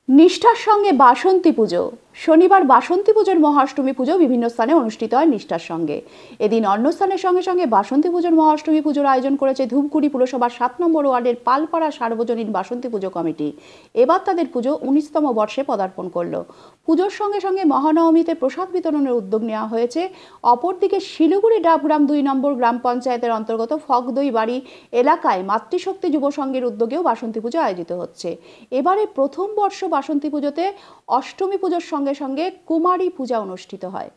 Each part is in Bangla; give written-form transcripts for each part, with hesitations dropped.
নিষ্ঠার সঙ্গে বাসন্তী পুজো। শনিবার বাসন্তী পুজোর মহাষ্টমী পুজো বিভিন্ন স্থানে অনুষ্ঠিত হয় নিষ্ঠার সঙ্গে। এদিন অন্য স্থানের সঙ্গে সঙ্গে বাসন্তী পুজোর মহাষ্টমী পুজোর আয়োজন করেছে ধূপগুড়ি পুরসভার ৭ নম্বর ওয়ার্ডের পালপাড়া সার্বজনীন বাসন্তী পুজো কমিটি। এবার তাদের পুজো ১৯তম বর্ষে পদার্পণ করল। পুজোর সঙ্গে সঙ্গে মহানবমীতে প্রসাদ বিতরণের উদ্যোগ নেওয়া হয়েছে। অপরদিকে শিলিগুড়ি ডাবগ্রাম ২ নম্বর গ্রাম পঞ্চায়েতের অন্তর্গত ফগদই বাড়ি এলাকায় মাতৃশক্তি যুব সংঘের উদ্যোগেও বাসন্তী পুজো আয়োজিত হচ্ছে। এবারে প্রথম বর্ষ বাসন্তী পুজোতে অষ্টমী পুজোর সঙ্গে সঙ্গে কুমারী পূজা অনুষ্ঠিত হয়।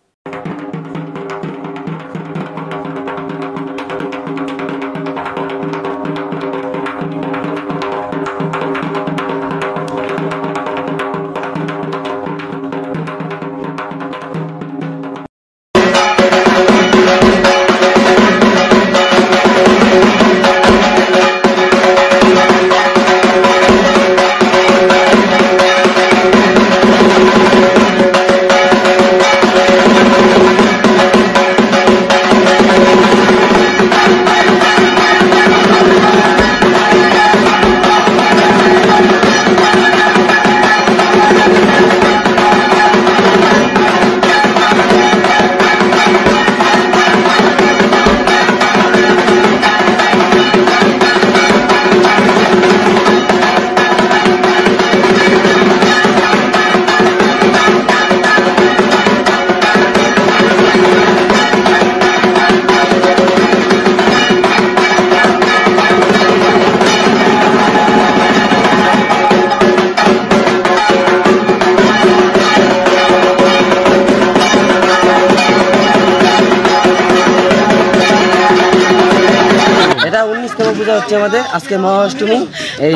এটা 19তম পূজা হচ্ছে আমাদের। আজকে মহাষ্টমী, এই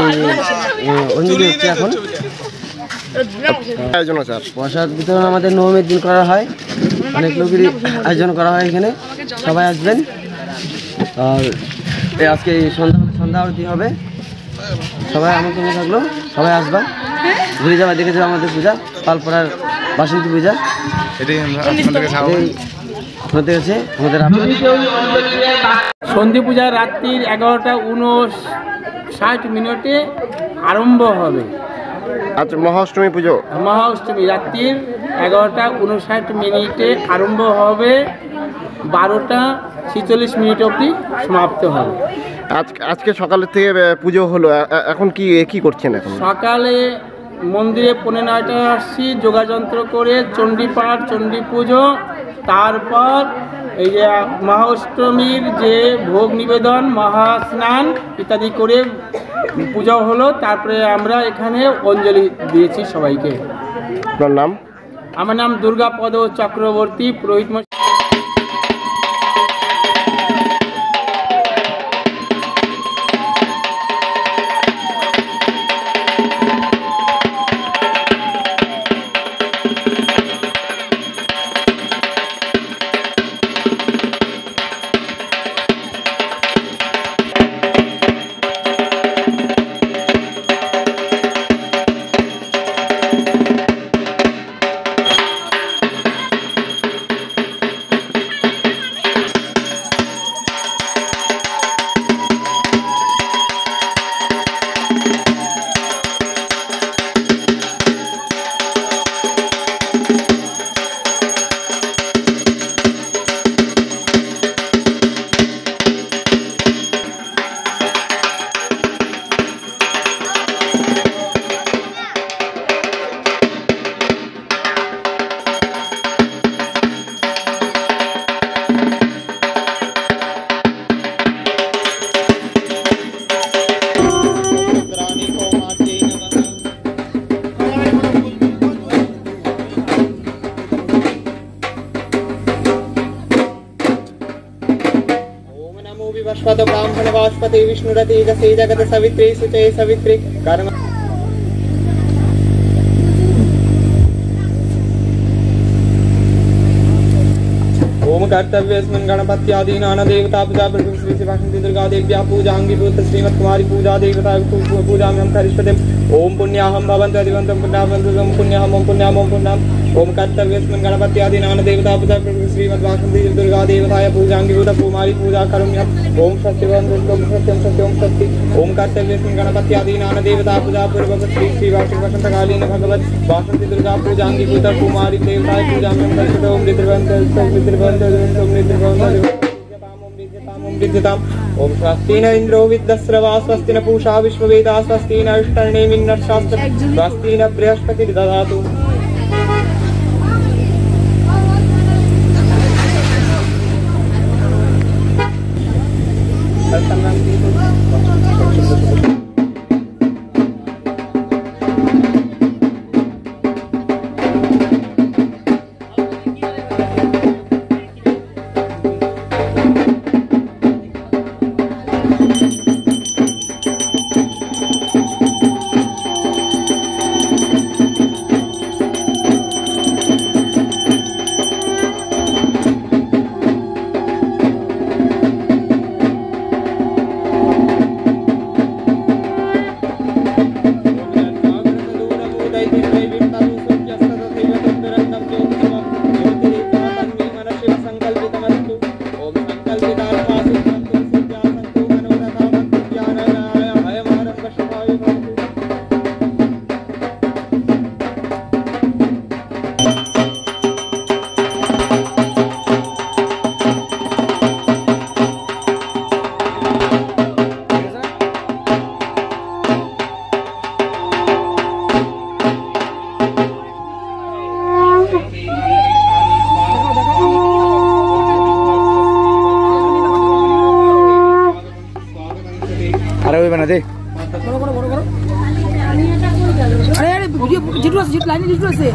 অঞ্জলি হচ্ছে এখন। প্রসাদ বিতরণ আমাদের নবমীর দিন করা হয়, অনেক লোকেরই আয়োজন করা হয় এখানে, সবাই আসবেন। আর আজকে সন্ধ্যা আরতি হবে, সবাই আমন্ত্রণ থাকলো, সবাই আসবা, ঘুরে যাবা, দেখে যাবো আমাদের পূজা, পালপাড়ার বাসন্তী পূজা। সন্ধি পূজা রাত্রির 11:59 আরম্ভ হবে। আচ্ছা, মহাষ্টমী পুজো মহাষ্টমী রাত্রির 11:59 আরম্ভ হবে, 12:46 অবধি সমাপ্ত হবে। আজকে সকালের থেকে পুজো হলো, এখন কি করছেন? এখন সকালে মন্দিরে 9:15 আসছি, যোগাযন্ত্র করে চণ্ডীপাঠ, চণ্ডী পুজো, তারপর এই যে মহাষ্টমীর যে ভোগ নিবেদন, মহাস্নান ইত্যাদি করে পূজা হলো। তারপরে আমরা এখানে অঞ্জলি দিয়েছি সবাইকে। আপনার নাম? আমার নাম দুর্গাপদ চক্রবর্তী, পুরোহিত। ब्राह्मण वाष्पति विष्णुरति जसे जगत सवित्री सुचे सवित्री कर्म। ओम कर्तव्यस्मिन् गणपत्यादीनां देवता पूजा श्री वासंती दुर्गा देव्या पूजांगी भूत श्रीमत् कुमारी पूजा देवता पूजाम्यहं करिष्यते। ओम पुण्याहं भवन्तु अधिवन्तं पुण्याहं पुण्याहं पुण्याहं पुण्याहं। ओम कर्तव्यस्मिन् गणपत्यादीनां देवता पूजा श्री श्रीमद्वासंती दुर्गा देवताय पूजांगिभूत कुमारी पूजा करोम्यहम् ओम सत्य ओम सत्यम सत्य ओम सत्य ओम कर्तव्य गणपति आदि नाना देवता पूजा पूर्वक श्री श्री वार्षिक वसंतकालीन भगवत वासंती दुर्गा पूजांगिभूत कुमारी देवताय पूजाम्यहम् ओम ओम स्वस्ति न इंद्रो विद्यस्रवा स्वस्ति न पूषा विश्ववेदा स्वस्ति न इष्टर्णेमिन्नर्षास्त्र स्वस्ति न बृहस्पतिर्दधातु। अरे वही बना दे अरे वीडियो जेटू আছে যেট লাইনে যেটু আছে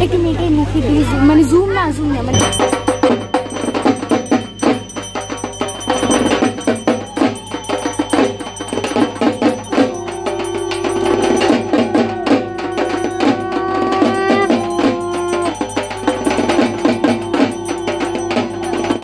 एक मिनट मुखी মানে জুম না মানে